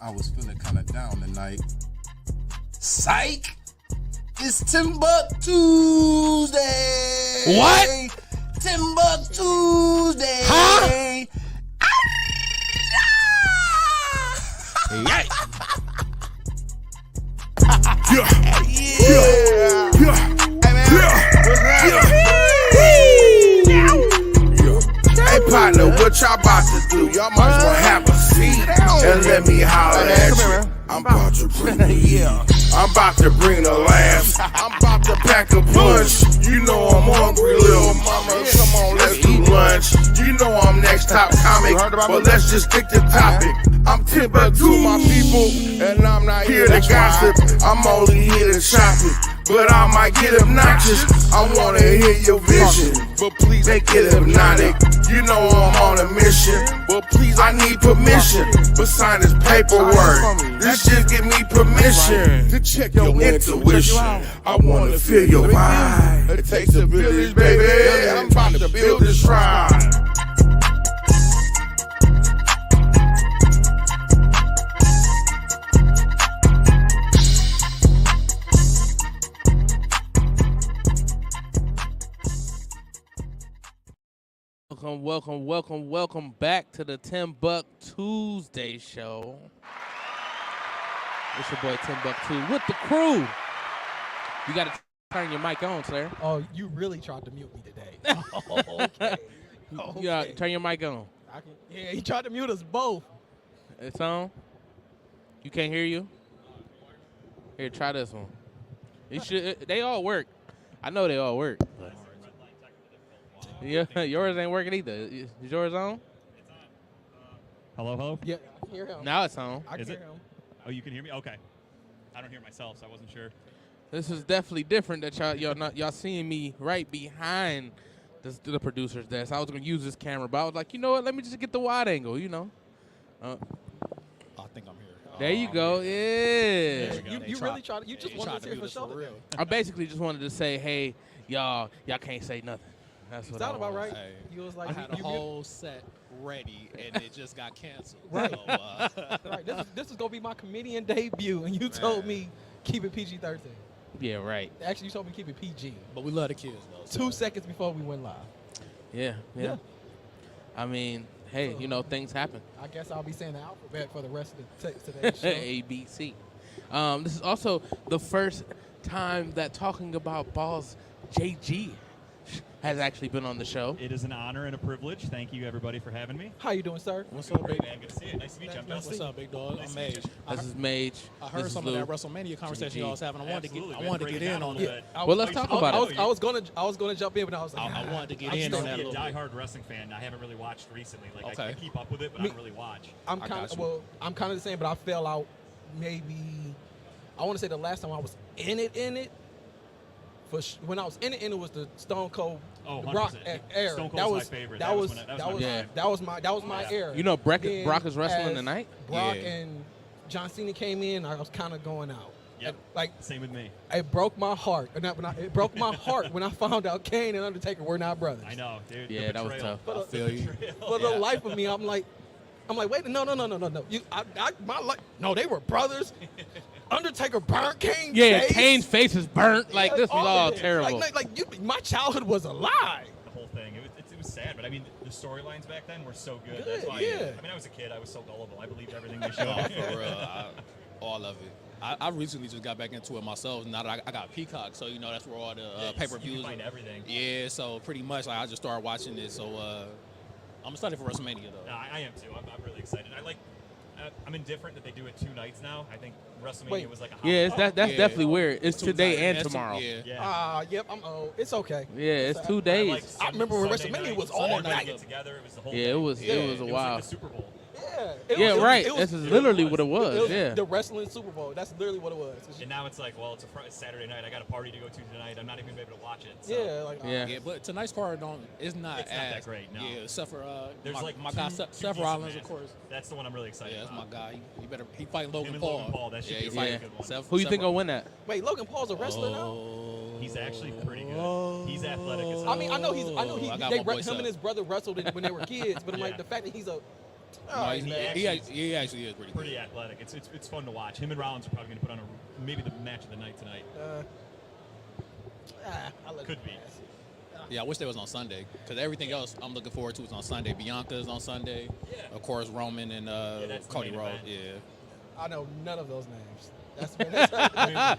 I was feeling kind of down tonight. Psych! It's TimbukTuesday! What? TimbukTuesday! Huh? Yeah. Hey partner, what y'all about to do? Y'all might as well have a seat and let me holler at you. I'm about to bring the heat. I'm about to bring the laughs. I'm about to pack a punch. You know I'm hungry, little mama. Come on, let's do lunch. You know I'm next top comic, but let's just stick to topic. I'm Timbuktu, my people, and I'm not here to gossip. I'm only here to shop it. But I might get obnoxious. I wanna hear your vision, but please make it hypnotic. You know I'm on a mission, but please I need permission. But sign this paperwork. This just give me permission to check your intuition. I wanna feel your vibe. It takes a village, baby. I'm about to build this ride. Welcome back to the TimbukTuesday show. It's your boy Timbuktu with the crew. You got to turn your mic on, sir. Oh, you really tried to mute me today. Okay. Yeah, turn your mic on. Yeah, he tried to mute us both. It's on. You can't hear you? Here, try this one. They all work. I know they all work. But. Yeah, yours ain't working either. Is yours on? It's on. Hello? Yeah, I can hear him. Now it's on. I can hear him. Oh, you can hear me? Okay. I don't hear myself, so I wasn't sure. This is definitely different that y'all seeing me right behind the producer's desk. I was gonna use this camera, but I was like, you know what? Let me just get the wide angle. You know. I think I'm here. There you go. Yeah. You really tried. You just wanted to hear for sure. I basically just wanted to say, hey, y'all can't say nothing. That's what sound about right. Hey, You was like, I had a whole set ready, and it just got canceled. Right. So, right. This is gonna be my comedian debut, and you told me keep it PG-13. Yeah, right. Actually, you told me keep it PG. but we love the kids, though. So. 2 seconds before we went live. Yeah. I mean, hey, things happen. I guess I'll be saying the alphabet for the rest of today's show. A, B, C. This is also the first time that talking about balls, JG has actually been on the show. It is an honor and a privilege. Thank you, everybody, for having me. How you doing, sir? What's up, big Man, good to see you. Nice to meet you. I'm What's Justin. up, big dog? Nice I'm to meet Mage. This is Mage. I heard This some is of that Lou. WrestleMania conversation GG. y'all was having. I wanted Absolutely. to get in on it. that. Well, let's talk about it. I was gonna jump in, but I was like, I wanted to get I in just on I'm that a a little bit. diehard wrestling fan. I haven't really watched recently. Like Okay. I keep up with it, but I don't really watch. I'm I kind got of you. I'm kind of the same, but I fell out. Maybe I want to say the last time I was in it when I was in it, and it was the Stone Cold Oh, Brock 100%. era. Stone Cold's That my was favorite. That was Yeah. my Yeah. era. You know, Brock Then is wrestling as tonight? Brock Yeah. and John Cena came in, I was kind of going out. Yep. Like Same with me. it broke my heart. It broke my heart when I found out Kane and Undertaker were not brothers. I know, dude. Yeah, the that was betrayal. tough. I feel you. For the life of me, I'm like, wait, no. No, they were brothers. Undertaker burnt Kane's Yeah, face. Kane's face is burnt. Like, Yeah, this was all of it. terrible. My childhood was a lie. The whole thing. It was sad, but I mean, the storylines back then were so good. Good, That's why. yeah. I mean, I was a kid. I was so gullible. I believed everything they showed. Oh, for real. All of it. I recently just got back into it myself. Now that I got Peacock, so you know that's where all the pay-per-views. You can find everything. Yeah, so pretty much I just started watching it. So I'm excited for WrestleMania though. No, I am too. I'm really excited. I'm indifferent that they do it 2 nights now. I think WrestleMania Wait. was like a Yeah, that's Yeah. definitely weird. It's Two today times. and That's tomorrow. Yeah. Yeah. Yep, I'm old. It's okay. Yeah, it's 2 days. I remember when Sunday WrestleMania night, was Sunday all night. night. Get together. It was the whole Yeah, thing. it was a It was while. like the Super Bowl. Yeah. Yeah, right. This is literally what it It was. was Yeah. the wrestling Super Bowl. That's literally what it was. And now it's like, well, it's a Saturday night. I got a party to go to tonight. I'm not even gonna be able to watch it. So. Yeah, like Yeah. Yeah, but tonight's card is not It's not as that great, no. Yeah, except for There's like my two, guy two Seth decent Rollins, of matches. course. That's the one I'm really excited Yeah, that's my about. guy. He fighting Logan Him and Paul. Logan Paul, that should yeah, be he's a really Yeah. good one. Who you think will win that? Wait, Logan Paul's a wrestler now? Oh. He's actually pretty good. He's athletic as hell. I mean, I know I got they my boy him Seth. and his brother wrestled when they were kids, but I'm like Yeah. the fact that he's a No, he he actually actually is pretty pretty good. athletic. It's fun to watch. Him and Rollins are probably going to put on maybe the match of the night tonight. I'll let Could you be. pass. Yeah, I wish they was on Sunday because everything else I'm looking forward to is on Sunday. Bianca's on Sunday, of course Roman and that's the Cody main Rhodes. event. Yeah. I know none of those names. That's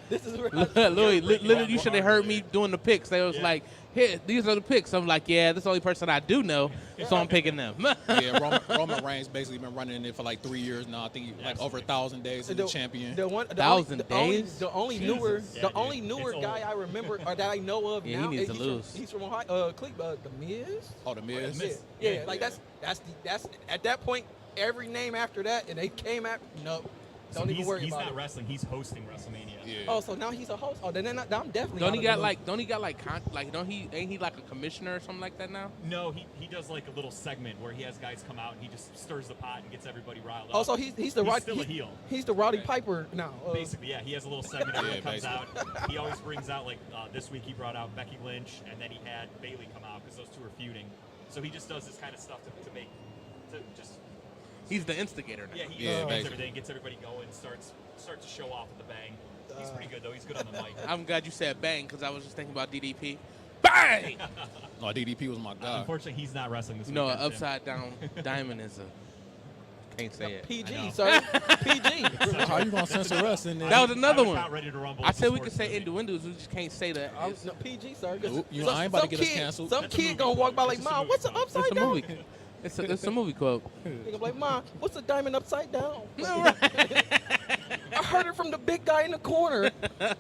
this is where Louis, literally, you We're should have heard me there. doing the picks. They was Yeah. like, "Here, these are the picks." I'm like, "Yeah, this is the only person I do know, so I'm picking them." Yeah, Roman Reigns basically been running it for like 3 years now. I think like over 1,000 days as the champion. The 1,000 days? The only Jesus. newer, Yeah, the dude. only newer It's guy old. I remember or that I know of Yeah, he now. needs to he's lose. He's from Ohio, Cleveland, the Miz. Oh, the Miz. Miz. Yeah, Yeah. like that's at that point every name after that and they came at nope. Don't even worry he's about not it. wrestling. He's hosting WrestleMania. Yeah. Oh, so now he's a host. Oh, then I'm definitely. Don't out he of got the like? Don't he got like? Ain't he like a commissioner or something like that now? No, he does like a little segment where he has guys come out and he just stirs the pot and gets everybody riled up. loop. Oh, so he's the Roddy. still a heel. He's the Roddy Piper now. Basically, yeah, he has a little segment where Yeah, he comes basically. out. He always brings out, like, this week he brought out Becky Lynch, and then he had Bayley come out because those two are feuding. So he just does this kind of stuff to just, He's the instigator now. yeah, he Yeah, explains basically. everything, gets everybody going, starts to show off with the bang. He's pretty good, though. He's good on the mic. I'm glad you said bang because I was just thinking about DDP. Bang! No, DDP was my guy. Unfortunately, he's not wrestling this You know, an weekend, Tim. upside down diamond is a. Can't say it. I PG, know. sir. PG. How you gonna censor us in there? That was another I was one. about ready to rumble. I It's a said we could sports say movie. innuendos. We just can't say that. It's, No, PG, sir. 'cause Nope, you some- ain't about to some get us kid- canceled. Some That's a kid movie gonna walk by quote. like, It's just a Mom, movie what's the quote. upside it's a down? movie. It's a movie quote. He gonna be like, Mom, what's the diamond upside down? All right. I heard it from the big guy in the corner. As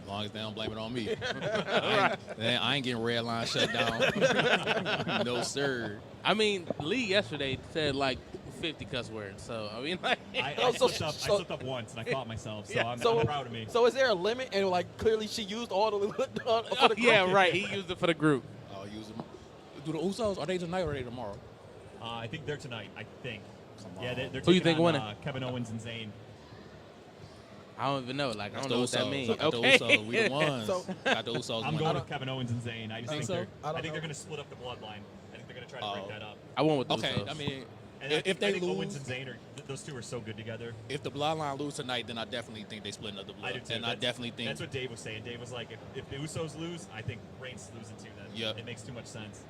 long as they don't blame it on me. I ain't getting red line shut down. No, sir. I mean, Lee yesterday said like 50 cuss words. So I mean, like, I Oh, so- slipped up. I so- slipped up once and I caught myself, so Yeah. I'm So- proud of me. So is there a limit? And like clearly she used all the for the group. yeah, right. He used it for the group. I'll use them. Do the Usos? Are they tonight or are they tomorrow? I think they're tonight. I think. Come Yeah, on. they're Who you taking think on, winning? Kevin Owens and Zayn. I don't even know. Like, I That's don't know what the that Usos. means. I got Okay. the Usos. We the ones. So- got the Usos. I'm winning. going with Kevin Owens and Zayn. I just Think think so? they're. I don't I think know. they're going to split up the bloodline. I think they're going to try to break Oh. that up. I went with the Okay, Usos. I mean, And I if they think Owens lose, and Zayn those two are so good together. if the bloodline lose tonight, then I definitely think they split another blood. I do too. And I definitely think That's what Dave was saying. Dave was like, if the Usos lose, I think Reigns losing too. Then Yep. it makes too much sense.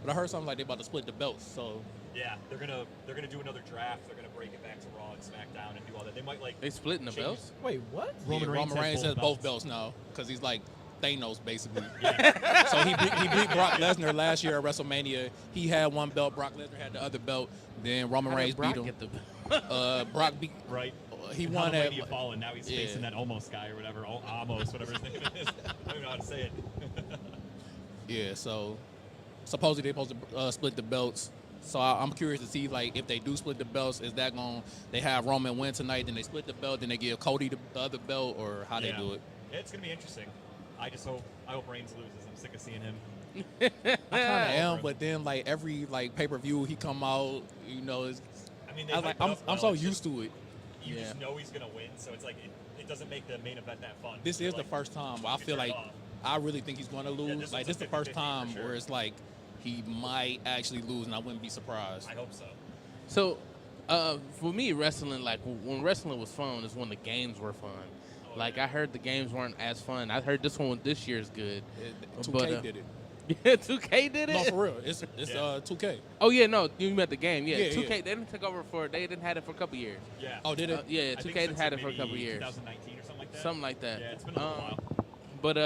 But I heard something like they about to split the belts. So Yeah, they're gonna do another draft. They're gonna break it back to Raw and SmackDown and do all that. They might like They splitting the change- belts? Wait, what? Roman Reigns has has both both belts now because he's like Thanos basically. Yeah. So he beat Brock Lesnar last year at WrestleMania. He had one belt. Brock Lesnar had the other belt. Then Roman How did Reigns Brock beat him. get the Brock beat. right. He And how won the at. mighty have fallen. Now he's Yeah. facing that almost guy or whatever, almost whatever his name is. I don't even know how to say it. Yeah. So supposedly they're supposed to split the belts. So I'm curious to see like if they do split the belts, is that going? They have Roman win tonight, then they split the belt, then they give Cody the other belt, or how Yeah. they do it? It's gonna be interesting. I hope Reigns loses. I'm sick of seeing him. I kind of am, but then like every like pay-per-view he come out, it's, I mean, I'm so used to it. You just know he's gonna win, so it's like it doesn't make the main event that fun. This is the first time where I feel like I really think he's going to lose. This is the first time where it's like he might actually lose, and I wouldn't be surprised. I hope so. So, for me, wrestling, like when wrestling was fun, is when the games were fun. I heard the games weren't as fun. I heard this year's good. 2K did it. Yeah, 2K did it. No, for real, it's 2K. Oh yeah, no, you meant the game. Yeah, 2K. Yeah. They didn't take over they didn't have it for a couple years. Yeah. Oh, did it? Yeah, 2K had it for a couple years. 2019 or something like that. Something like that. Yeah, it's been a while. But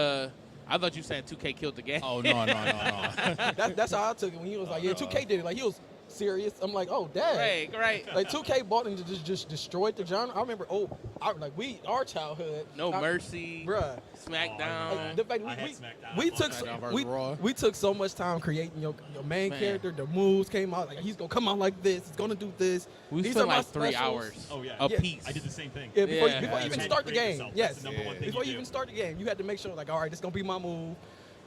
I thought you said 2K killed the game. Oh no. That's how I took it when he was like, yeah, 2K did it. Like he was serious. I'm like, oh, dad. Right. Like 2K bought and just destroyed the genre. I remember, our childhood. No Mercy, bruh. SmackDown. The fact I had SmackDown. we took so much time creating your main character. The moves came out like he's gonna come out like this. He's gonna do this. We These spent are my like 3 specials. hours. Oh, yeah. A Yeah. piece. I did the same thing. Yeah, before Yeah. you You even had start to the create game. yourself. Yes. That's the number one thing Before you you even do. start the game, you had to make sure like, all right, this gonna be my move.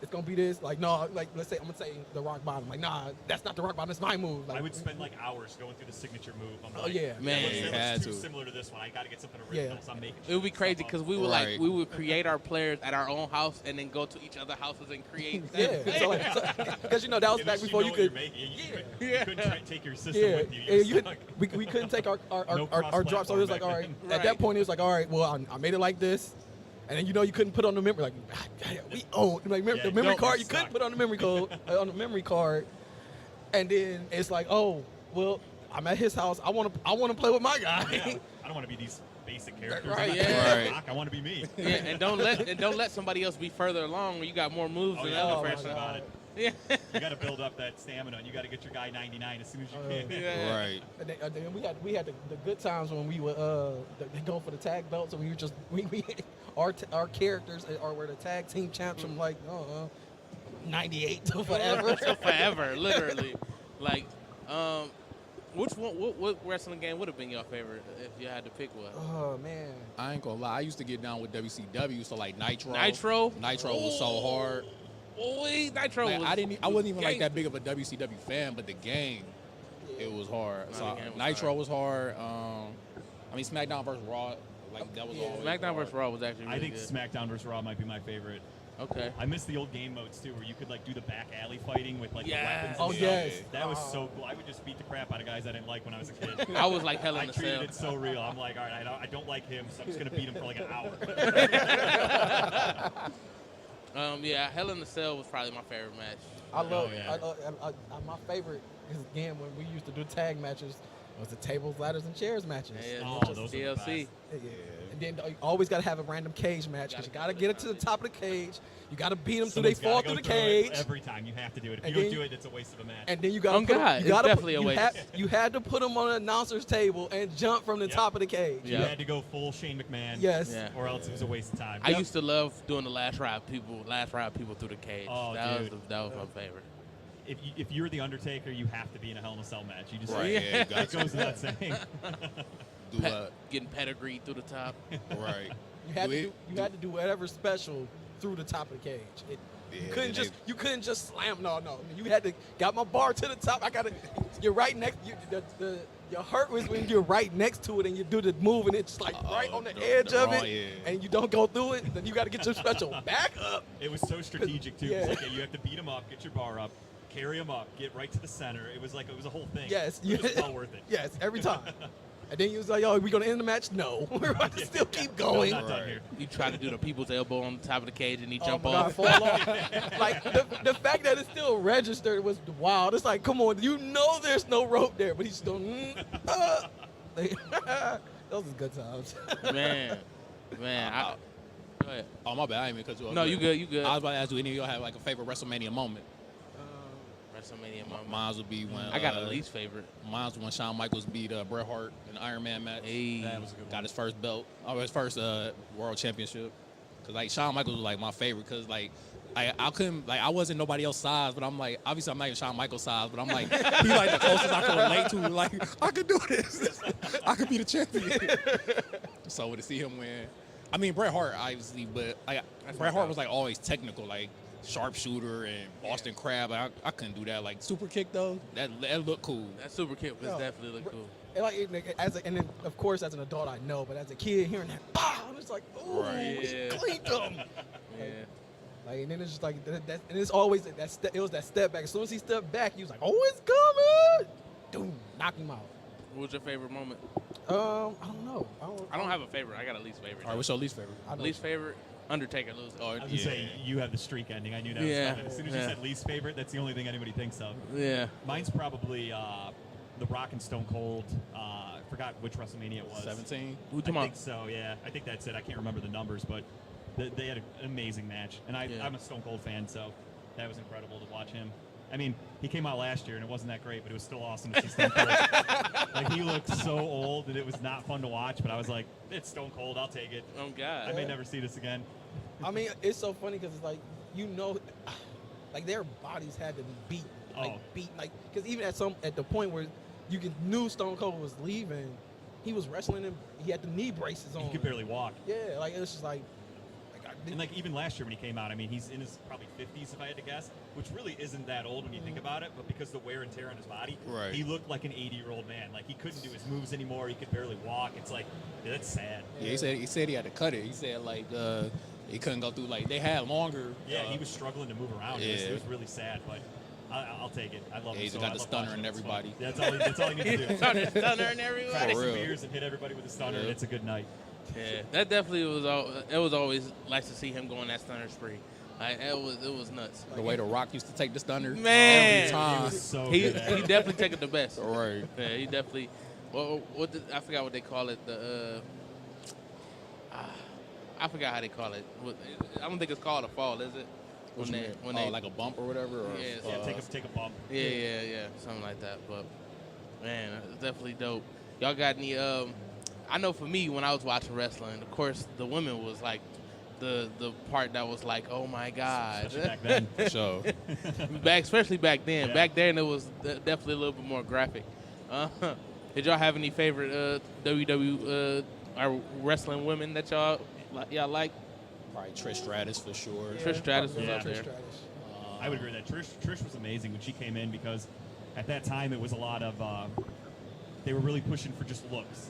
It's gonna be this. Like, no, like let's say I'm gonna say the rock bottom. Like, nah, that's not the rock bottom. It's my move. Like, I would spend like hours going through the signature move. I'm like, yeah. Man, that you looks had too to. similar to this one. I got to get something original, so I'm making It would be crazy because we would Right. we would create our players at our own house and then go to each other houses and create. yeah. Because that was back before you could. You couldn't take your system Yeah, with you. yeah, You're stuck. we couldn't take our No drop. So it was like, all right. cross-platform At that point, it was like, all right. Well, I made it like this, and then you couldn't put on the memory. Like the memory card. You couldn't put on the memory code on the memory card, and then it's like, oh, well, I'm at his house. I want to play with my guy. Yeah. I don't want to be these basic characters. Right, I'm not yeah. gonna Right. rock. I want to be me. Yeah, and don't let somebody else be further along where you got more moves Oh, than yeah, the no other question person. about it. Yeah. You got to build up that stamina, and you got to get your guy 99 as soon as you can. Yeah. Right. And then we had the good times when we would go for the tag belts, and we were just our characters were the tag team champs from like 98 to forever. So forever, literally. Like, which one? What wrestling game would have been your favorite if you had to pick one? Oh man. I ain't gonna lie. I used to get down with WCW, so like Nitro. Nitro? Nitro was so hard. Boy, Nitro Like, was. I wasn't even like that gangster. big of a WCW fan, but the game, it was hard. No, So the game was Nitro hard. was hard. I mean SmackDown versus Raw, like that was always SmackDown hard. vs. Raw was actually really I think good. SmackDown vs. Raw might be my favorite. Okay. I miss the old game modes too, where you could like do the back alley fighting with like Yes. the weapons. Oh and stuff. yes. That was so cool. I would just beat the crap out of guys I didn't like when I was a kid. I was like Hell I in a treated Cell. it so real. I'm like, all right, I don't like him, so I'm just gonna beat him for like an hour. Yeah, Hell in a Cell was probably my favorite match. I love. yeah. My favorite is again when we used to do tag matches was the tables, ladders, and chairs matches. Yeah, Oh, just those are the DLC. best. Yeah. And then you always got to have a random cage match because you got to get it to the top of the cage. You got to beat them so they Someone's fall gotta through the go it cage. every time. You have to do it. If And you don't then- do it, it's a waste of a match. And then you got to Oh, God, it's definitely a waste. You had to put them on an announcer's table and jump from the Yep. top of the cage. You Yeah. had to go full Shane McMahon. Yes. Yeah. Or else it was a waste of time. I used to love doing the last ride people through the cage. Oh, that dude. was my favorite. If you're the Undertaker, you have to be in a Hell in a Cell match. You just Right. Yeah, you it got goes without saying. Getting pedigreed through the top. Right. You had Do to it- do whatever special through the top of the cage. Yeah, You couldn't just slam. No. You had to got my bar to the top. You're right next. Your hurt was when you're right next to it and you do the move and it's like right on the edge of it, yeah. and you don't go through it. Then you got to get your special back up. It was so strategic too. Yeah. It's like you have to beat him up, get your bar up, carry him up, get right to the center. It was a whole thing. Yes, It was well worth it. Yes, every time. And then you was like, "Yo, are we gonna end the match?" No, we're going to still keep going. No, not done Right. here. You try to do the people's elbow on the top of the cage and he jump Oh my off. God, fall off. Like the fact that it's still registered was wild. It's like, come on, you know there's no rope there, but he's still. Those are good times. Man. Go ahead. Oh my bad, I didn't mean cut you off. No, you good. You good. I was about to ask, do any of y'all have like a favorite WrestleMania moment? WrestleMania moment. Mine would be when I got a least favorite. Mine was when Shawn Michaels beat Bret Hart in the Iron Man match. Hey. That was a good one. Got his first belt, his first world championship. Cause like Shawn Michaels was like my favorite, cause like I couldn't like I wasn't nobody else's size, but I'm like obviously I'm not even Shawn Michaels size, but I'm like he's like the closest I can relate to. Like I could do this, I could be the champion. So to see him win, I mean, Bret Hart, obviously, but Bret Hart was like always technical, like sharpshooter and Boston Crab. I couldn't do that. Like super kick though, that looked cool. That super kick was definitely look cool. And and then of course as an adult I know, but as a kid hearing that, pow, I'm just like, ooh, he cleaned him. Yeah. Like, and then it's just like and it's always it was that step back. As soon as he stepped back, he was like, oh, it's coming. Doom, knock him out. What was your favorite moment? I don't know. I don't have a favorite. I got a least favorite. All right, what's your least favorite? Least favorite? Undertaker losing. Oh, I was gonna say you have the streak ending. I knew that was coming. As soon as you said least favorite, that's the only thing anybody thinks of. Yeah. Mine's probably The Rock and Stone Cold. I forgot which WrestleMania it was. 17. Who I think so. Yeah, I think that's it. I can't remember the numbers, but they had an amazing match, and I'm a Stone Cold fan, so that was incredible to watch him. I mean, he came out last year, and it wasn't that great, but it was still awesome to see Stone Cold. Like, he looked so old that it was not fun to watch, but I was like, it's Stone Cold. I'll take it. Oh, God. I may never see this again. I mean, it's so funny because it's like, like their bodies had to be beat, like because even at the point where knew Stone Cold was leaving, he was wrestling him. He had the knee braces on. He could barely walk. Yeah, like it was just like and like even last year when he came out, I mean, he's in his probably 50s if I had to guess, which really isn't that old when you think about it. But because the wear and tear on his body, he looked like an 80-year-old man. Like he couldn't do his moves anymore. He could barely walk. It's like that's sad. Yeah, he said he had to cut it. He said like he couldn't go through like they had longer. Yeah, he was struggling to move around. Yeah. It was really sad, but I'll take it. I love it. He's So got I the love stunner watching in it. everybody. Yeah, that's all he needs to do. Stunner and everybody. Crack some real. beers and hit everybody with a stunner, and it's a good night. Yeah, that definitely was. It was always nice to see him go on that stunner spree. It was nuts. The way The Rock used to take the stunner Man, every time. He was so He good at it. definitely taking the best. Right. Yeah, he definitely. Well, I forgot what they call it. I forgot how they call it. I don't think it's called a fall, is it? When they like a bump or whatever. Or, Yeah, Take a bump. Yeah, something like that. But man, it's definitely dope. Y'all got any? I know for me when I was watching wrestling, of course the women was like the part that was like, oh my God. Especially back then. So Especially back then. Yeah. Back then it was definitely a little bit more graphic. Did y'all have any favorite WWE or wrestling women that y'all like? probably Trish Stratus for sure. Trish Stratus was Yeah. up there. Trish Stratus. I would agree with that. Trish was amazing when she came in because at that time it was a lot of they were really pushing for just looks.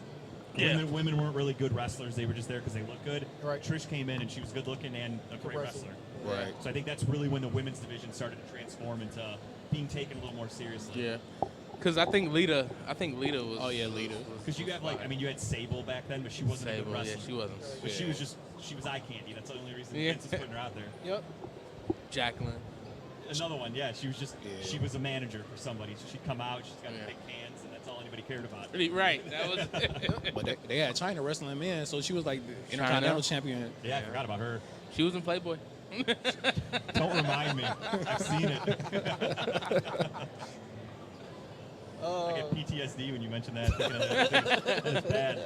Yeah. Women weren't really good wrestlers. They were just there because they looked good. Right. Trish came in and she was good looking and a great wrestler. Right. So I think that's really when the women's division started to transform into being taken a little more seriously. Yeah. Because I think Lita was. Oh yeah, Lita. Because you have you had Sable back then, but she wasn't a Sable, good wrestler. yeah, she wasn't. But she was eye candy. That's the only reason Yeah. Vince is putting her out there. Yep. Jacqueline. Another one, yeah. She was just Yeah. she was a manager for somebody. So she'd come out, she's got Yeah. big cans, and that's all anybody cared about. Right. That was. But they had China wrestling men, so she was like the China? Intercontinental champion. Yeah, I forgot about her. She was in Playboy. Don't remind me. I've seen it. I get PTSD when you mention that. Thinking of that. That's bad.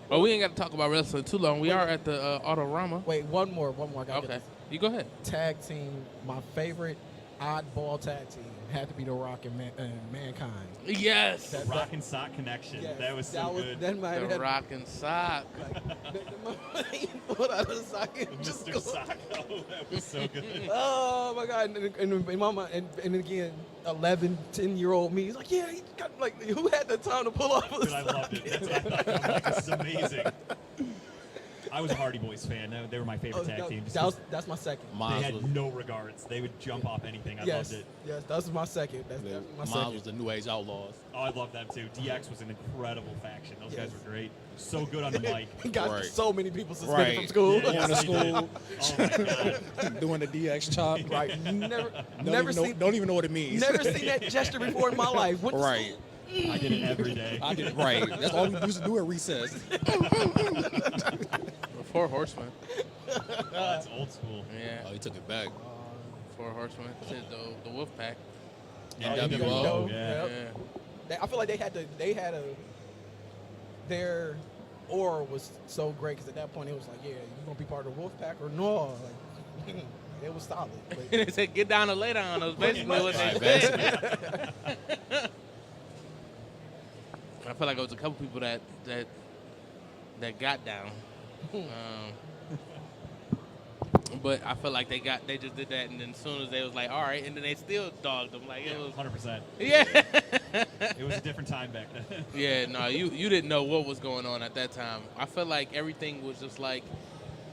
But we ain't got to talk about wrestling too long. We are at the AutoRama. Wait, one more. I gotta Okay. get You go ahead. this. Tag team. My favorite oddball tag team had to be the Rock and Mankind. Yes. That- Rock and Sock Connection. Yes, That was so good. That might The have Rock and Sock. pulled out of the socket. Just Mr. go- Sock. Oh, that was so good. Oh my God! And in my mind, and again, 11, 10-year-old me, he's like, yeah, he got like, who had the time to pull off a Dude, I loved it. That's what I thought. I'm like, this is amazing. I was a Hardy Boys fan. They were my favorite tag team. Just 'cause That's my second. they Mine had was no regards. They would jump off anything. I yes, loved it. yes, that's my second. That's my mine second. was the New Age Outlaws. Oh, I love them too. DX was an incredible faction. Those guys Yes. were great. So good on the mic. He got Right. so many people suspended Right. from school. Yeah, Going to yes, they did. school, Oh my God. doing the DX chop. Right. Never Don't seen even know what it means. never seen that gesture before in my life. Went to Right. I did it every day. I did it right. That's all we used to do at recess. Four Horsemen. Oh, that's old school. Yeah. Oh, he took it back. Four Horsemen. The Wolf Pack. NWO. Yeah. Yeah. I feel like their aura was so great because at that point it was like, yeah, you gonna be part of the Wolf Pack or no? Like, it was solid. But They said, get down and lay down. That's basically what they Right, said. I feel like it was a couple people that got down. But I feel like they just did that, and then as soon as they was like, all right, and then they still dogged them. Like it was 100%. Yeah. It was a different time back then. Yeah, no, you didn't know what was going on at that time. I feel like everything was just like,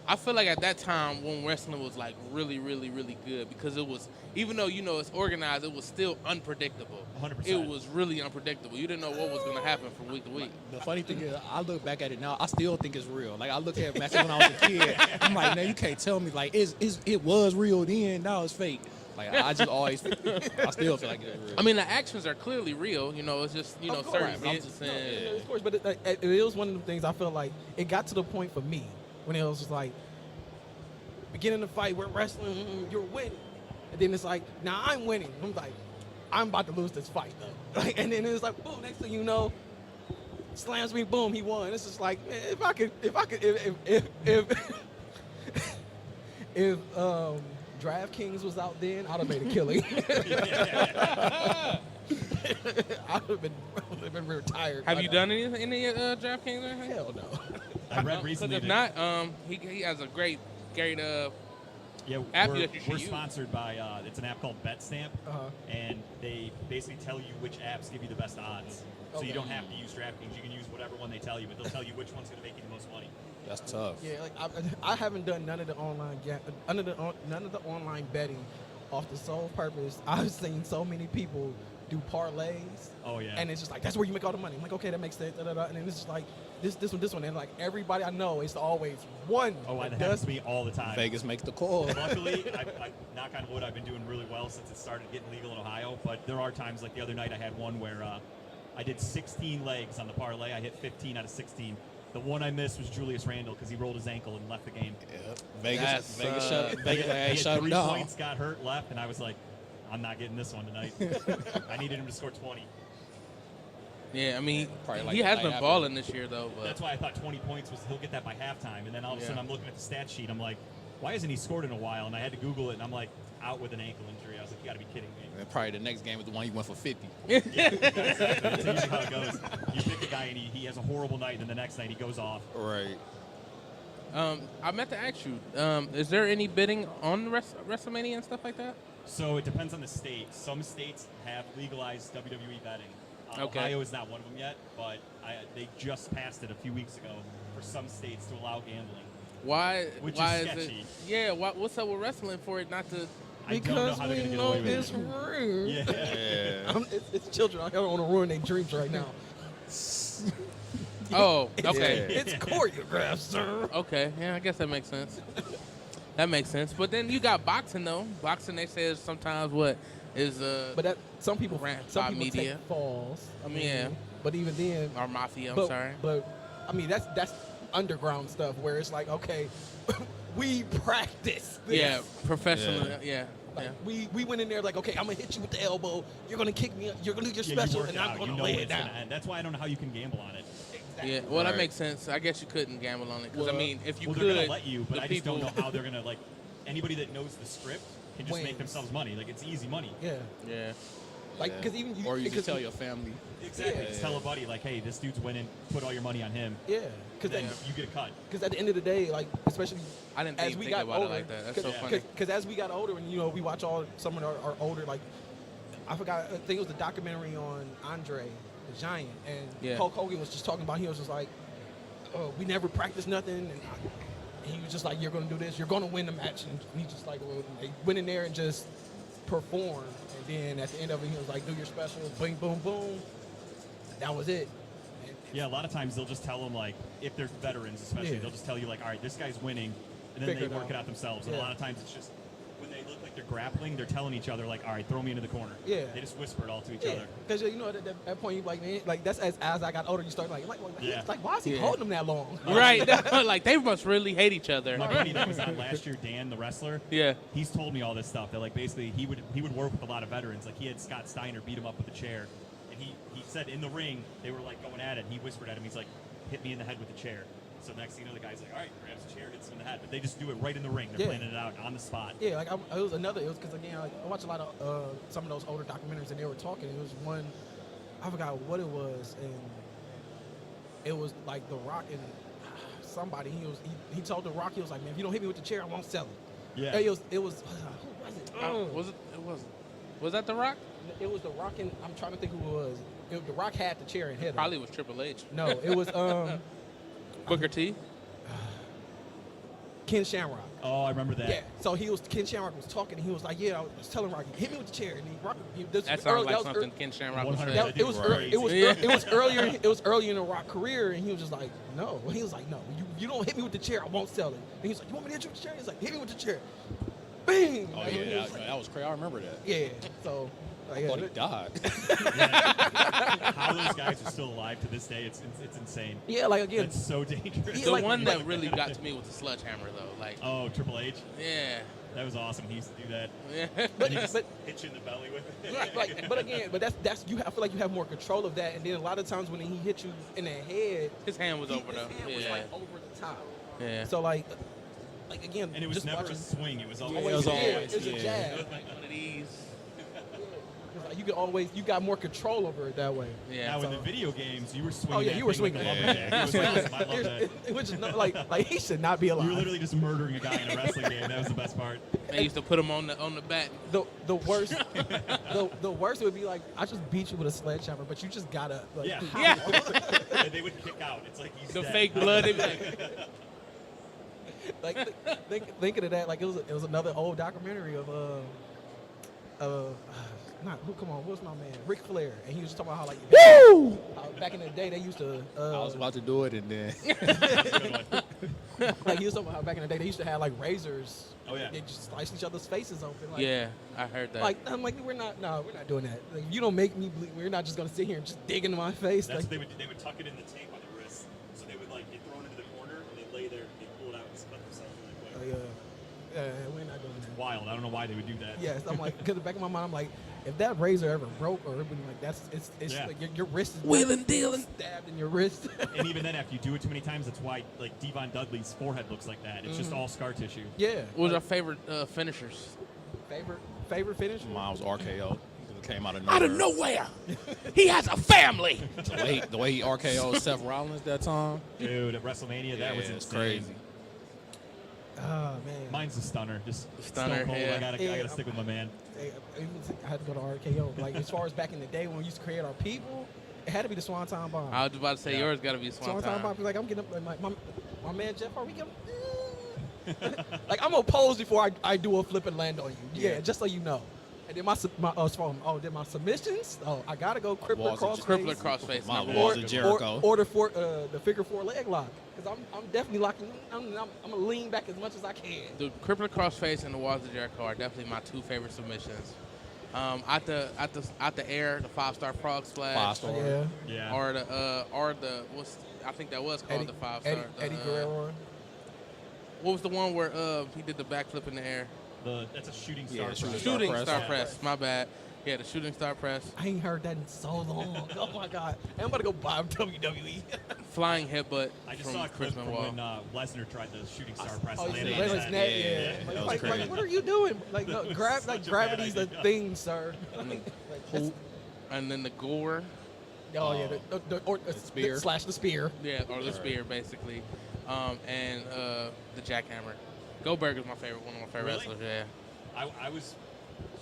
I feel like at that time when wrestling was like really, really, really good, because it was, even though it's organized, it was still unpredictable. 100%. It was really unpredictable. You didn't know what was going to happen from week to week. The funny thing is, I look back at it now, I still think it's real. Like I look at matches when I was a kid, I'm like, man, you can't tell me like it was real then, now it's fake. Like I just always, I still feel like it's real. I mean, the actions are clearly real. It's just certain hits and Of course, but it was one of the things I felt like it got to the point for me when it was just like beginning the fight, we're wrestling, you're winning, and then it's like, now I'm winning. I'm like, I'm about to lose this fight though. Like, and then it's like, boom, next thing you know, slams me, boom, he won. It's just like, man, if DraftKings was out then, I'd have made a killing. I would have been retired. Have you done any DraftKings or anything? Hell no. I read recently. If not, he has a great app that you should we're use. sponsored by it's an app called BetStamp, and they basically tell you which apps give you the best odds. So you don't have to use DraftKings. You can use whatever one they tell you, but they'll tell you which one's going to make you the most money. That's tough. Yeah, like I haven't done none of the online betting off the sole purpose. I've seen so many people do parlays. Oh yeah. And it's just like, that's where you make all the money. I'm like, okay, that makes sense. And then it's just like this one, and like everybody I know, it's always one. Oh, that happens to me all the time. Vegas make the call. Luckily, I knock on wood, I've been doing really well since it started getting legal in Ohio. But there are times, like the other night, I had one where I did 16 legs on the parlay. I hit 15 out of 16. The one I missed was Julius Randle because he rolled his ankle and left the game. Yeah. Vegas He had shut him 3 down. points, got hurt, left, and I was like, I'm not getting this one tonight. I needed him to score 20. Yeah, I mean, Probably like he has the been night balling this year though. But That's why I thought 20 points was he'll get that by halftime. And then all of a sudden I'm looking at the stat sheet. I'm like, why hasn't he scored in a while? And I had to Google it, and I'm like, out with an ankle injury. I was like, you got to be kidding me. And probably the next game was the one he went for 50. Yeah, exactly. That's usually how it goes. You pick a guy and he has a horrible night, and then the next night he goes off. Right. I meant to ask you, is there any bidding on WrestleMania and stuff like that? So it depends on the state. Some states have legalized WWE betting. Okay. Ohio is not one of them yet, but they just passed it a few weeks ago for some states to allow gambling. Why? Which why is is sketchy. it? Yeah. What's up with wrestling for it not to? I don't know how they're going to get away with it's it. real. Yeah. It's children. I don't want to ruin their dreams right now. Oh, okay. It's choreographed, sir. Okay, yeah, I guess that makes sense. That makes sense. But then you got boxing though. Boxing, they say, is sometimes what is But that some people Rant by media. take falls. I mean, yeah. But even then, or mafia. I'm but, sorry. But I mean, that's underground stuff where it's like, okay, we practice this. Yeah, professional. Yeah. Like, we went in there like, okay, I'm gonna hit you with the elbow. You're gonna kick me. You're gonna do your special, and I'm gonna lay it down. That's why I don't know how you can gamble on it. Exactly. Yeah, well, that makes sense. I guess you couldn't gamble on it because I mean, if you Well, could, they're gonna let you, but the I just don't people- know how they're gonna like. Anybody that knows the script can just make Wins. themselves money. Like it's easy money. Yeah. Yeah. Like, because even you, Or you because just tell your family. Exactly. Yeah. Just tell a buddy like, hey, this dude's winning. Put all your money on him. yeah, because Then you get a cut. at the end of the day, like, especially I didn't as think, we think got about older, it like that. That's so funny. Because as we got older, and we watch some of our older, like, I forgot, I think it was the documentary on Andre the Giant, and Hulk Hogan was just talking about, he was just like, we never practiced nothing, and he was just like, you're gonna do this, you're gonna win the match, and he just like, well, they went in there and just performed, and then at the end of it, he was like, do your special, bing, boom, boom. That was it. Yeah, a lot of times they'll just tell them like, if they're veterans especially, they'll just tell you like, all right, this guy's winning, and then Figure they it work out. it out themselves. And a lot of times it's just when they look like they're grappling, they're telling each other like, all right, throw me into the corner. Yeah. They just whisper it all to each Yeah, other. because at that point, you like, man, like that's as I got older, you start like Yeah. it's like, why is he Yeah. holding him that long? Right. Like they must really hate each other. My buddy that was on last year, Dan, the wrestler, Yeah. he's told me all this stuff. That like basically he would work with a lot of veterans. Like he had Scott Steiner beat him up with a chair, and he said in the ring they were like going at it. And he whispered at him, he's like, hit me in the head with the chair. So next thing you know, the guy's like, all right, grabs the chair, hits him in the head. But they just do it right in the ring. They're planning it out on the spot. Yeah, like it was because again, like, I watch a lot of some of those older documentaries, and they were talking. It was one, I forgot what it was, and it was like The Rock and somebody. He told The Rock, he was like, man, if you don't hit me with the chair, I won't sell it. Yeah. And who was it? Was it? It wasn't. Was that The Rock? It was The Rock, and I'm trying to think who it was. The Rock had the chair and hit him. Probably was Triple H. No, it was Booker T. Ken Shamrock. Oh, I remember that. Yeah. So Ken Shamrock was talking, and he was like, "Yeah, I was telling Rocky, hit me with the chair." And That sounds like something Ken Shamrock would say. It was earlier. It was earlier in the Rock career, and he was just like, "No." He was like, "No, you don't hit me with the chair, I won't sell it." And he was like, "You want me to hit you with the chair?" He's like, "Hit me with the chair." Bang. Oh yeah, that was crazy. I remember that. Yeah. So. I thought he died. How those guys are still alive to this day, it's insane. Yeah, like again, it's so dangerous. The one that really got to me was the sledgehammer, though. Like, oh, Triple H. Yeah. That was awesome. He used to do that. Yeah. But hit you in the belly with it. But that's you. I feel like you have more control of that. And then a lot of times when he hit you in the head, his hand was over His hand was like over the top. Yeah. So like again, and it was just never watching, a swing. It was always it was a jab. It was like one of these. You got more control over it that way. Yeah. Now in the video games, you were swinging. Oh yeah, you were swinging. I love that. Which is like he should not be alive. You were literally just murdering a guy in a wrestling game. That was the best part. They used to put him on the back. The worst. the worst would be like I just beat you with a sledgehammer, but you just gotta. Like, Yeah. Yeah. They would kick out. It's like he's the dead. fake blood. They'd be like, thinking of that, like it was another old documentary of come on, what's my man? Ric Flair, and he was talking about how how back in the day they used to. I was about to do it, and then like he was talking about how back in the day they used to have like razors. Oh yeah. They just slice each other's faces open. Like, yeah, I heard that. Like I'm like we're not doing that. Like, you don't make me bleed. We're not just gonna sit here and just dig into my face. That's like, what they would tuck it in the tape on the wrist, so they would like get thrown into the corner and they lay there, they pull it out and split themselves really quick. we're not doing that. Wild. I don't know why they would do that. Yes, I'm like, because the back of my mind, I'm like, if that razor ever broke or everything like it's Yeah. like your wrist is Wheeling, dealing. stabbed in your wrist. And even then, after you do it too many times, that's why like Devon Dudley's forehead looks like that. It's just all scar tissue. Yeah. What was our favorite finishers? Favorite finish? mine was RKO. It came out of nowhere. He has a family. The way he RKO'd Seth Rollins that time. Dude, at WrestleMania, that was it's insane. crazy. Oh man. Mine's the stunner. Just Stunner, Stone Cold. yeah. I gotta stick with my man. I had to go to RKO. Like as far as back in the day when we used to create our people, it had to be the Swanton Bomb. I was about to say yours got to be Swanton Bomb. Like I'm getting up, like my man Jeff, are we getting? Like I'm gonna pose before I do a flip and land on you. Yeah, just so you know. And then my submissions. Oh, I gotta go crippler crossface. My number walls one. of Jericho. Or the figure four leg lock. Because I'm definitely locking. I'm gonna lean back as much as I can. The crippler crossface and the walls of Jericho are definitely my two favorite submissions. At the air, the 5-star frog splash. 5-star. Yeah. Or the I think that was called the 5-star. Eddie Guerrero. What was the one where he did the backflip in the air? That's a shooting star. Yeah, press. Shooting press. star press. My bad. Yeah, the shooting star press. I ain't heard that in so long. Oh my god. I'm about to go buy WWE. Flying headbutt I just from saw a clip Chris from Benoit. when Lesnar tried the shooting star press. Oh, and landed yeah, on his Lesnar's head. neck, yeah. That was Like, crazy. what are you doing? Like, no, Such a gravity's bad a idea. thing, sir. And then the gore. Oh yeah, the spear. slash the spear. Yeah, or the spear, basically. And the jackhammer. Goldberg is my favorite, one of my favorite Really? wrestlers, yeah. I was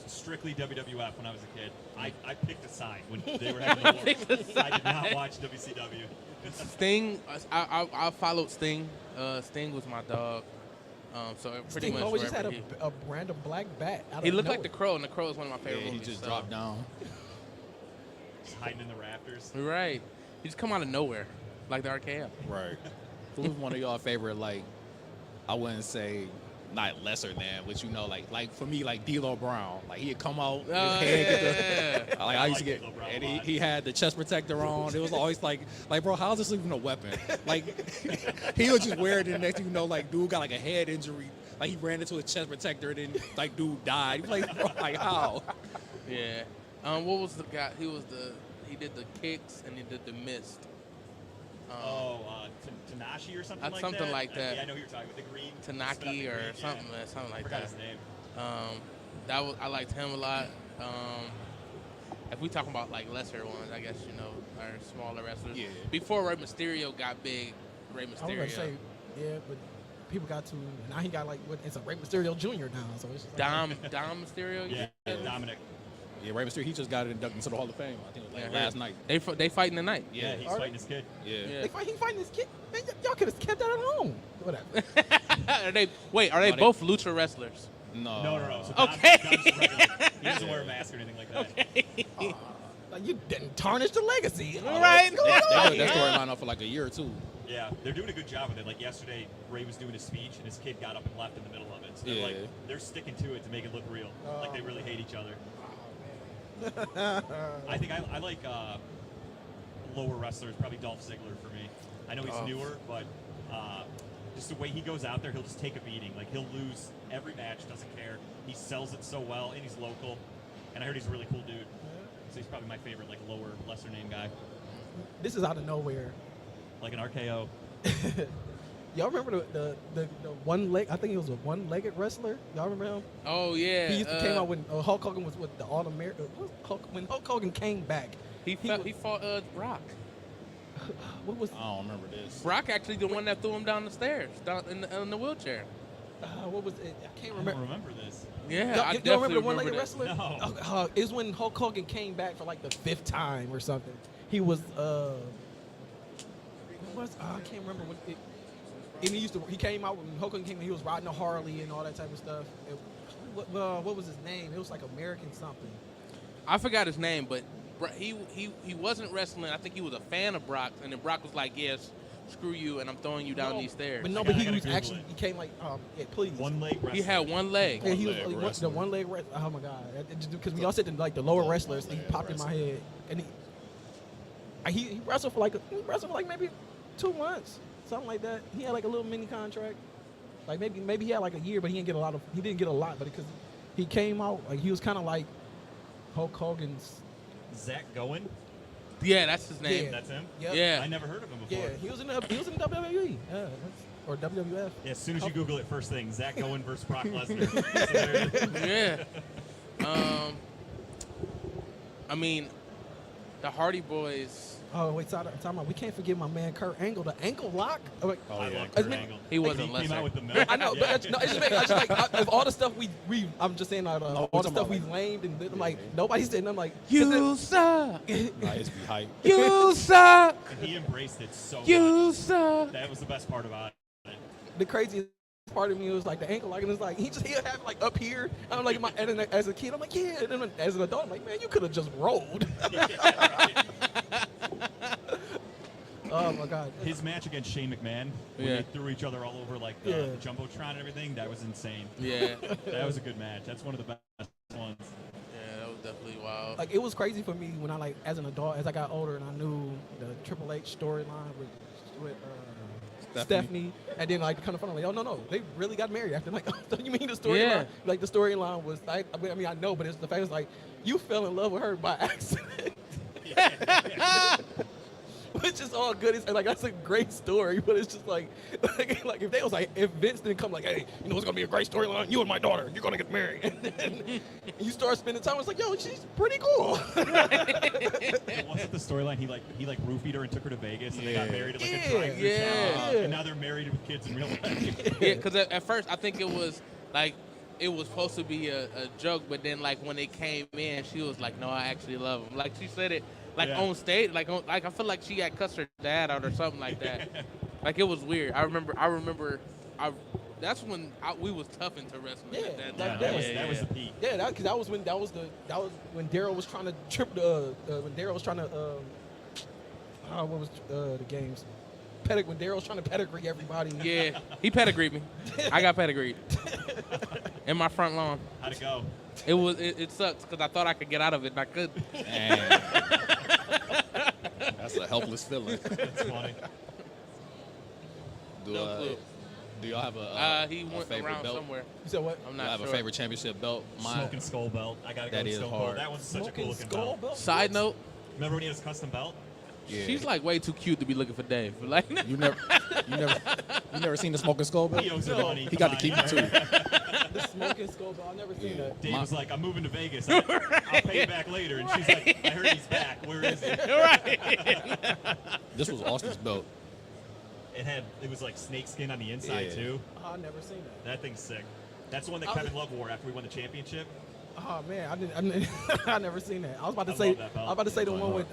strictly WWF when I was a kid. I picked a side when they were having the war. I did not watch WCW. Sting, I followed Sting. Sting was my dog. So it pretty Sting much always just had wherever a random black bat. Out he of looked like nowhere. the Crow, and the Crow is one of my favorite Yeah, he movies. just so. dropped down. Just hiding in the rafters. Right. He just come out of nowhere, like the RKO. Right. Who was one of y'all favorite, like, I wouldn't say not lesser than, but you know, like for me, like D'Lo Brown. Like he'd come out, his head get the, like I used to get, D'Lo Brown and a lot. he had the chest protector on. It was always like bro, how's this even a weapon? Like he would just wear it, and next thing you know, like dude got like a head injury. Like he ran into a chest protector, and then like dude died. He was like, bro, like how? Yeah. What was the guy? He did the kicks and he did the mist. Tanashi or something like that? Something like that. Yeah, I know who you're talking about. The green. Tanaki or green, something, yeah. something like Forgot that. his name. I liked him a lot. If we talking about like lesser ones, I guess or smaller wrestlers. Yeah. Before Rey Mysterio got big, Rey I was Mysterio. gonna say Yeah, but people got to. Now he got like it's a Rey Mysterio Jr. now, so it's just like, Dom Mysterio. Yeah, Dominic. Yeah, Rey Mysterio, he just got inducted into the Hall of Fame. I think it was like last night. They fighting tonight. Yeah, he's fighting his kid. Yeah. he fighting his kid. Man, y'all could have kept that at home. Whatever. Are they both lucha wrestlers? No. No. So Okay. Dom's a regular. He doesn't wear a mask or anything like that. Okay. Like you didn't tarnish the legacy. Right. They put that storyline up for like a year or two. Yeah, they're doing a good job with it. Like yesterday, Ray was doing his speech, and his kid got up and left in the middle of it. So they're sticking to it to make it look real. Like they really hate each other. I think I like lower wrestlers, probably Dolph Ziggler for me. I know he's newer, but just the way he goes out there, he'll just take a beating. Like he'll lose every match, doesn't care. He sells it so well, and he's local. And I heard he's a really cool dude. So he's probably my favorite, like lower, lesser name guy. This is out of nowhere. Like an RKO. Y'all remember the one leg? I think he was a one-legged wrestler. Y'all remember him? Oh yeah. He used to came out when Hulk Hogan was with the All-American. When Hulk Hogan came back, He fought Brock. what was? I don't remember this. Brock actually the one that threw him down the stairs, down in the wheelchair. What was it? I can't I remember. don't remember this. Yeah, I You don't definitely remember the one-legged that. wrestler? No. It was when Hulk Hogan came back for like the 5th time or something. He was I can't remember what it. And he came out when Hulk Hogan came. He was riding a Harley and all that type of stuff. What was his name? It was like American something. I forgot his name, but he wasn't wrestling. I think he was a fan of Brock, and then Brock was like, "Yes, screw you, and I'm throwing you down these stairs." But no, I but he gotta was Google actually it. he came like please. One leg wrestler. He had one leg. Yeah, he was One-leg the wrestler. one leg wrestler. Oh my god! Because when y'all said the lower wrestlers, he popped in my head, and he wrestled for like maybe 2 months, something like that. He had like a little mini contract, like maybe he had like a year, but he didn't get a lot, but because he came out like he was kind of like Hulk Hogan's. Zach Gowen. Yeah, that's his name. Yeah. That's him. Yep. Yeah. I never heard of him before. Yeah, he was in WWE, or WWF. Yeah, as soon as you Google it, first thing, Zach Gowen versus Brock Lesnar. So there it is. Yeah. I mean, the Hardy Boys. Oh wait, talking about we can't forget my man Kurt Angle, the ankle lock. I'm like, I love As Kurt many- Angle. He wasn't He came lesser. out with the milk. I know, Yeah. but it's just like of all the stuff we I'm just saying all we're the talking stuff about we lamed and I'm like nobody said I'm like You suck. Nah, it's be hype. You suck. And he embraced it so You much. suck. That was the best part about it. the craziest part of me was like the ankle lock and it's like he'll have it like up here. I'm like and then as a kid I'm like yeah, and then as an adult I'm like man you could have just rolled. Oh my God. His match against Shane McMahon, when Yeah. they threw each other all over like the Jumbotron and everything, that was insane. Yeah. That was a good match. That's one of the best ones. Yeah, that was definitely wild. Like it was crazy for me when I like as an adult as I got older and I knew the Triple H storyline with Stephanie, and then like kind of fun. I'm like, oh no, they really got married after. Like, oh, you mean the storyline? Yeah. Like the storyline was like, I mean, I know, but it's the fact is like you fell in love with her by accident, which is all good. It's like that's a great story, but it's just like if they was like if Vince didn't come like, hey, you know it's gonna be a great storyline. You and my daughter, you're gonna get married, and then you start spending time. It's like, yo, she's pretty cool. Wasn't the storyline he roofied her and took her to Vegas and they got married at like Yeah. a drive-through Yeah. town, and now they're married with kids in real life. Yeah, because at first I think it was like it was supposed to be a joke, but then like when it came in, she was like, "No, I actually love him." Like she said it like on stage, like I feel like she had cussed her dad out or something like that. Like it was weird. I remember. That's when we was tough into wrestling. Yeah, at that that time. was the peak. Yeah, because that was when Daryl was trying to trip when Daryl was trying to what was the games when Daryl was trying to pedigree everybody. Yeah, he pedigreed me. I got pedigreed in my front lawn. How'd it go? It sucks because I thought I could get out of it and I couldn't. Dang. That's a helpless feeling. That's funny. Do y'all have He a went favorite around belt? somewhere. You said what? I'm Do I not have sure. a favorite championship belt? Smoking Skull belt. I gotta go That with is Stone hard. Cold. That one's such a cool Smoking looking skull belt. Side note, Remember when he had his custom belt? Yeah. she's like way too cute to be looking for Dave. Like, You never seen the Smoking Skull belt? He owes her money. He got to keep it too. The smoking skull, but I've never seen that. Dave was like, I'm moving to Vegas. I'll pay you back later. And she's like, I heard he's back. Where is he? right? This was Austin's belt. It was like snake skin on the inside too. Oh, I've never seen that. That thing's sick. That's the one that Kevin Love wore after we won the championship. Oh man, I never seen that. I was about to I say love that belt. the one with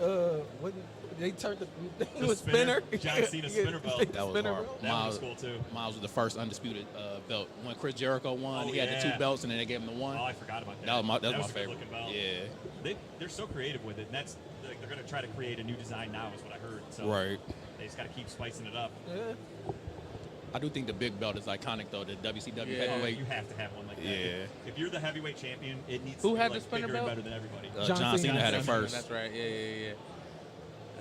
what they turned the spinner. spinner. John Cena spinner belt. That was Spinner hard. belt. That was cool too. Miles was the first undisputed belt. When Chris Jericho won, Oh, he had the 2 belts, and then they gave him the 1. Oh, I forgot about that. That was my a good favorite. looking belt. Yeah. They're so creative with it, and that's they're going to try to create a new design now, is what I heard. So Right. they just got to keep spicing it up. Yeah. I do think the big belt is iconic, though. The WCW Yeah. heavyweight. You have to have one like that. Yeah. If you're the heavyweight champion, it needs Who to be had the like spinner bigger and belt? better than everybody. John Cena had it Cena, first. That's right. Yeah.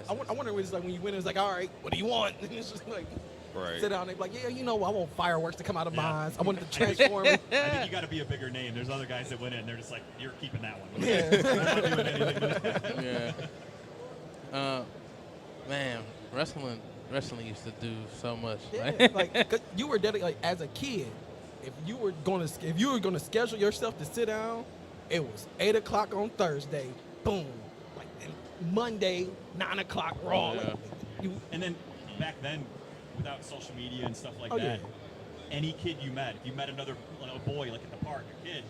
I wonder when it's like when you win, it's like, all right, what do you want? And it's just like Right. sit down and they be like, yeah, you know, I want fireworks to come out of Yeah. mine. I want it to transform. I think you got to be a bigger name. There's other guys that win it, and they're just like, you're keeping that one. Yeah. They're not doing anything with it. Yeah. Man, wrestling used to do so much. Yeah, like 'cause you were dedicated. Like as a kid, if you were gonna schedule yourself to sit down, it was 8 o'clock on Thursday. Boom. Like and Monday 9 o'clock Raw. Oh, yeah. Like, you, And then back then, without social media and stuff like Oh, that, yeah. any kid you met, if you met another boy like at the park, a kid,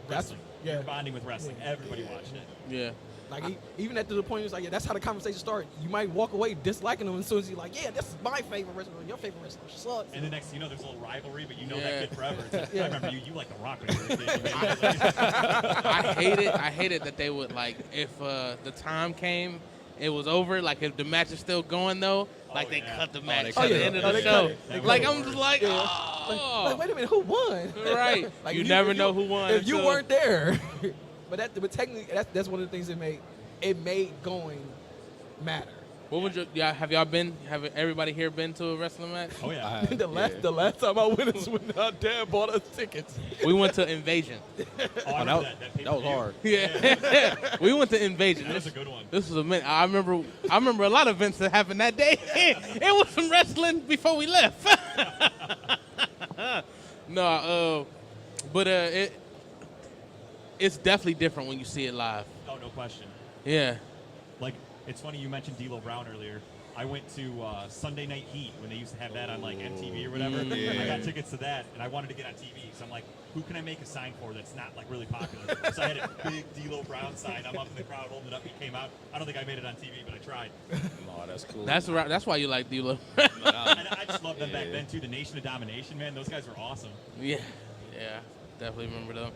That's- wrestling, yeah. you're bonding with wrestling. Yeah. Everybody watching it. Yeah. like even at the point, it's like, yeah, that's how the conversation started. You might walk away disliking them as soon as you're like, yeah, this is my favorite wrestler. Your favorite wrestler sucks. And the next thing you know, there's a little rivalry, but you know Yeah. that kid forever. It's like, Yeah. I remember you like The Rock when you were a kid. You made me like- I hated that they would like if the time came, it was over. Like if the match is still going though, like they yeah. cut the they match cut at it. the end of Oh, the they show. cut it. They Like cut I'm it. just like, Yeah. oh, Like, wait a minute, who won? right. Like, you if never if know who won. If you until- weren't there. but technically, that's one of the things that made going matter. What would have everybody here been to a wrestling match? Oh, yeah. the last time I went is when our dad bought us tickets. We went to Invasion. Oh, I remember that That was pay-per-view. hard. Yeah. We went to Invasion. That was a good one. This was a minute. I remember a lot of events that happened that day. It was some wrestling before we left. No, but it's definitely different when you see it live. Oh, no question. Yeah. Like, it's funny you mentioned D'Lo Brown earlier. I went to Sunday Night Heat when they used to have that on like MTV or whatever. I got tickets to that, and I wanted to get on TV. So I'm like, who can I make a sign for that's not like really popular? So I had a big D'Lo Brown sign. I'm up in the crowd holding it up. He came out. I don't think I made it on TV, but I tried. No, that's cool. That's right. That's why you like D'Lo. And I just loved them back then too. The Nation of Domination, man. Those guys were awesome. Yeah. Definitely remember them.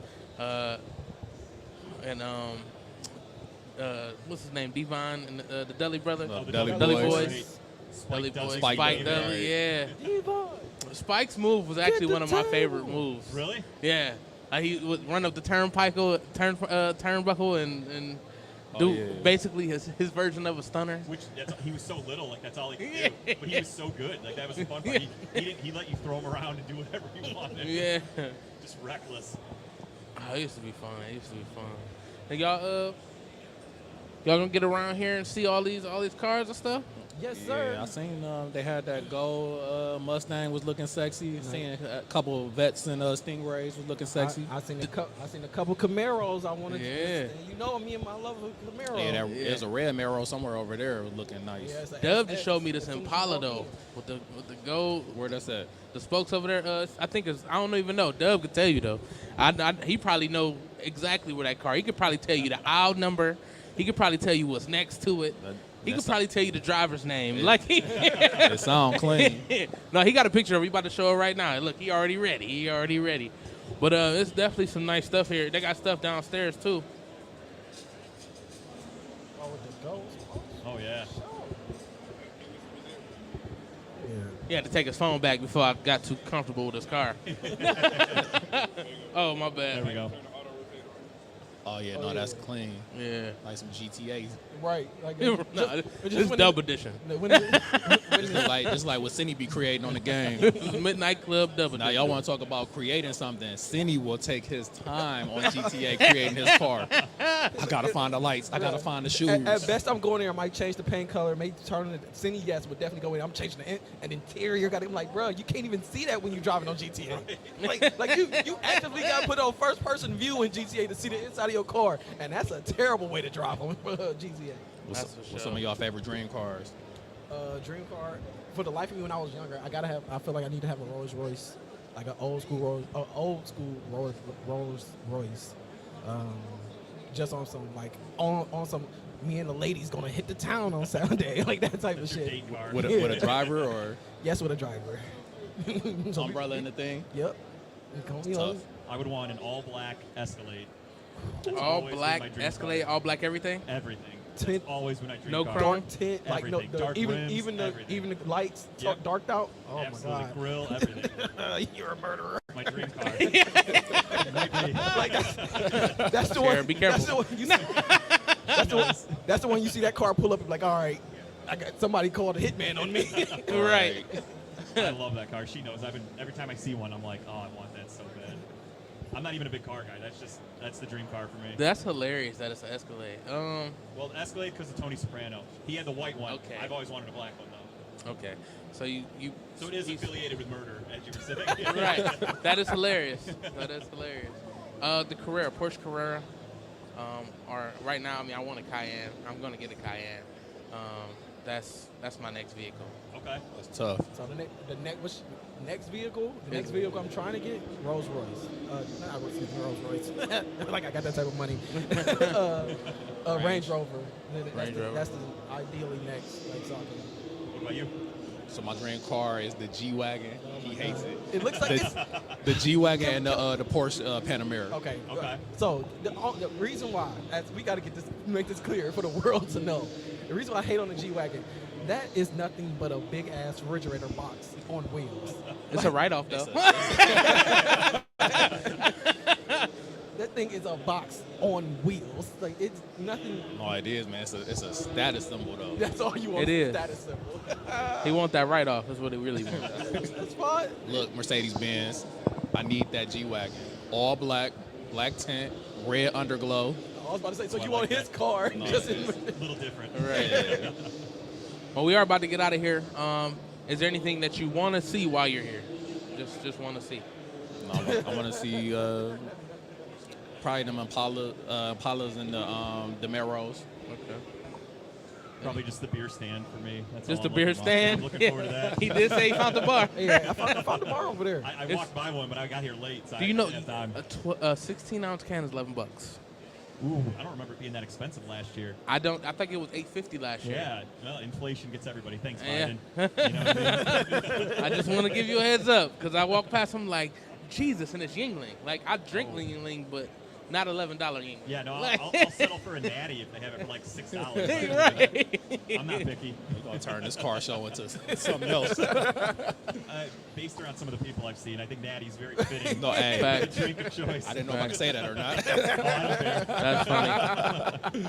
What's his name? Devon and the Dudley brother. Oh, the Dudley Dudley Boys. Boys. Spike Dudley Dudley. Boys. Spike Spike Dudley, Dudley. Yeah. Devon. Spike's move was actually the one of my favorite table. moves. Really? Yeah. He would run up the turnbuckle and do yeah. basically his version of a stunner. Which he was so little, like that's all he could do. But he was so good. Like that was the fun part. He let you throw him around and do whatever you wanted. Yeah. Just reckless. Oh, it used to be fun. And y'all gonna get around here and see all these cars and stuff? Yes, sir. Yeah, I seen they had that gold Mustang was looking sexy. Seen a couple of vets and Stingrays was looking sexy. I seen a couple Camaros. I wanted Yeah. to. You know me and my love of Camaro. Yeah, there's a red Camaro somewhere over there looking nice. Yeah, it's a Dub SS. just showed me this As soon as you Impala walk though, in. with the gold, Where that's at? the spokes over there. I think I don't even know. Dub could tell you though. He probably know exactly where that car. He could probably tell you the aisle number. He could probably tell you what's next to it. He could probably tell you the driver's name. Like It sound clean. No, he got a picture of it. We about to show it right now. Look, he already ready. But it's definitely some nice stuff here. They got stuff downstairs too. Oh, with the ghost. Oh yeah. He had to take his phone back before I got too comfortable with his car. Oh, my bad. There we go. Oh yeah, no, that's clean. Yeah. Like some GTAs. Right. Like, No, this is dub edition. This is like what Cindy be creating on the game. This is Midnight Club dub Now edition. y'all want to talk about creating something? Cindy will take his time on GTA creating his car. I gotta find the lights. I gotta find the shoes. At best, I'm going there. I might change the paint color, maybe turn it. Cindy, yes, would definitely go in. I'm changing the interior. Got him like, bro, you can't even see that when you're driving on GTA. Like you actively got to put on first person view in GTA to see the inside of your car, and that's a terrible way to drive on GTA. That's for What's sure. some of y'all favorite dream cars? dream car for the life of me when I was younger. I feel like I need to have a Rolls Royce, like an old school Rolls Royce. Just on some on some. Me and the ladies gonna hit the town on Saturday, like that type of shit. With a driver or? Yes, with a driver. Umbrella in the thing? Yep. Tough. I would want an all-black Escalade. All black Escalade, all black everything? Everything. Tint. Always when I dream No car. chrome? Dark tint, like no, Everything. Dark rims, even the lights Yep. darked out. Oh Absolutely. my god. Grill, everything. You're a murderer. My dream car. Like that's the one. Be careful. That's the one you see. That's the one you see that car pull up and be like, all right, I got somebody called a hitman on me. Right. I love that car. She knows. Every time I see one, I'm like, oh, I want that so bad. I'm not even a big car guy. That's the dream car for me. That's hilarious that it's an Escalade. Well, the Escalade because of Tony Soprano. He had the white one. Okay. I've always wanted a black one though. Okay. So So it is affiliated with murder, as you were saying. Right. That is hilarious. That is hilarious. The Carrera, Porsche Carrera, or right now, I mean, I want a Cayenne. I'm gonna get a Cayenne. That's my next vehicle. Okay. That's tough. So the next vehicle I'm trying to get, Rolls Royce. Not Rolls Royce. Like I got that type of money. Range Rover. That's the ideally next. Like something. What about you? So my dream car is the G-Wagon. He hates it. It looks like The G-Wagon and the Porsche Panamera. Okay. Okay. So the reason why, as we got to make this clear for the world to know, the reason why I hate on the G-Wagon, that is nothing but a big ass refrigerator box on wheels. It's a write-off though. That thing is a box on wheels. Like it's nothing. No, it is, man. It's a status symbol, though. That's all you want. It is. Status symbol. He want that write-off. That's what he really wants. That's fine. Look, Mercedes-Benz, I need that G-Wagon. All black, black tint, red underglow. I was about to say, so I you like want his that. car? No, Just it is. A little different. Right. Well, we are about to get out of here. Is there anything that you want to see while you're here? Just want to see. No, I want to see probably them Impalas and the Meros. Okay. Probably just the beer stand for me. That's Just all the I'm beer looking stand. I'm looking forward to that. He did say he found the bar. Yeah, I found the bar over there. I walked by one, but I got here late, so Do I you know didn't have time. a 16-ounce can is $11? Ooh, I don't remember it being that expensive last year. I think it was $8.50 last year. Yeah, well, inflation gets everybody. Thanks, Yeah. Biden. You know what I mean? I just want to give you a heads up because I walked past him like, Jesus, and it's Yingling. Like, I drink Yingling, but not $11 Yingling. Yeah, no, I'll settle for a natty if they have it for like $6. Right. I'm not picky. We're going to turn this car show into something else. Based around some of the people I've seen, I think natty's very fitting. No, hey, Fact. The drink of choice. I didn't know if I could say that or not. Oh, I don't care. That's funny.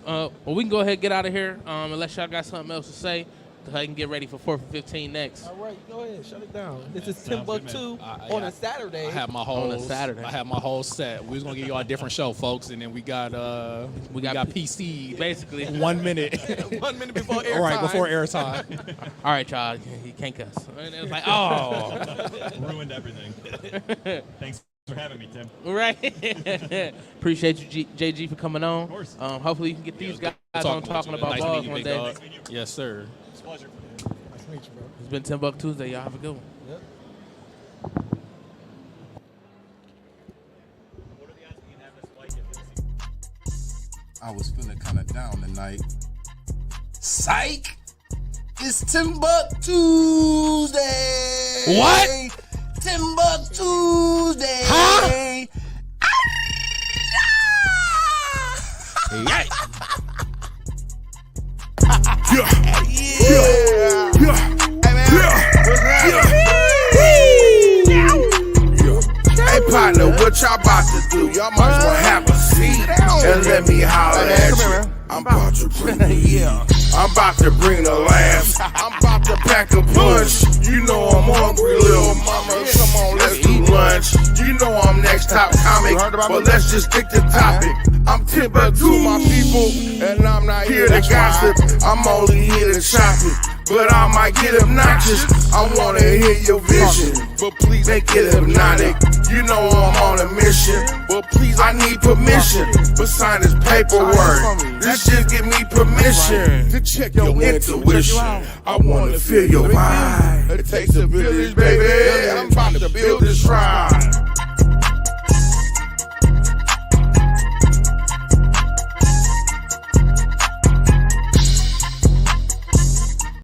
Well, we can go ahead and get out of here unless y'all got something else to say. So I can get ready for 4 for 15 next. All right, go ahead, shut it down. This is sounds good, Timbuktu man. on a Saturday. I have my On a whole Saturday. I have my whole set. We was gonna give y'all a different show, folks, and then we got PC Basically. 1 minute. 1 minute before airtime. All right, before airtime. All right, y'all. You can't cuss. And it was like, oh. Ruined everything. Thanks for having me, Tim. Right. Appreciate you, JG, for coming on. Of course. Hopefully you can get these guys on talking about nice balls meeting you, one big day. dog. Yes, sir. It's a pleasure. Nice to meet you, bro. It's been TimbukTuesday. Y'all have a good one. Yep. What are the odds of you having this fight? I was feeling kind of down tonight. Psych! It's TimbukTuesday! What? TimbukTuesday! Huh? Hey partner, what y'all about to do? Y'all might as well have a seat and let me holler at you. I'm about to bring the heat. I'm about to bring the laughs. I'm about to pack a punch. You know I'm hungry, little mama. Come on, let's do lunch. You know I'm next top comic, but let's just stick to topic. I'm TimbukTuesday, my people, and I'm not here to gossip. I'm only here to chop it, but I might get obnoxious. I wanna hear your vision, but please make it hypnotic. You know I'm on a mission, but please I need permission. But sign this paperwork, this just give me permission to check your intuition. I wanna feel your vibe. It takes a village, baby.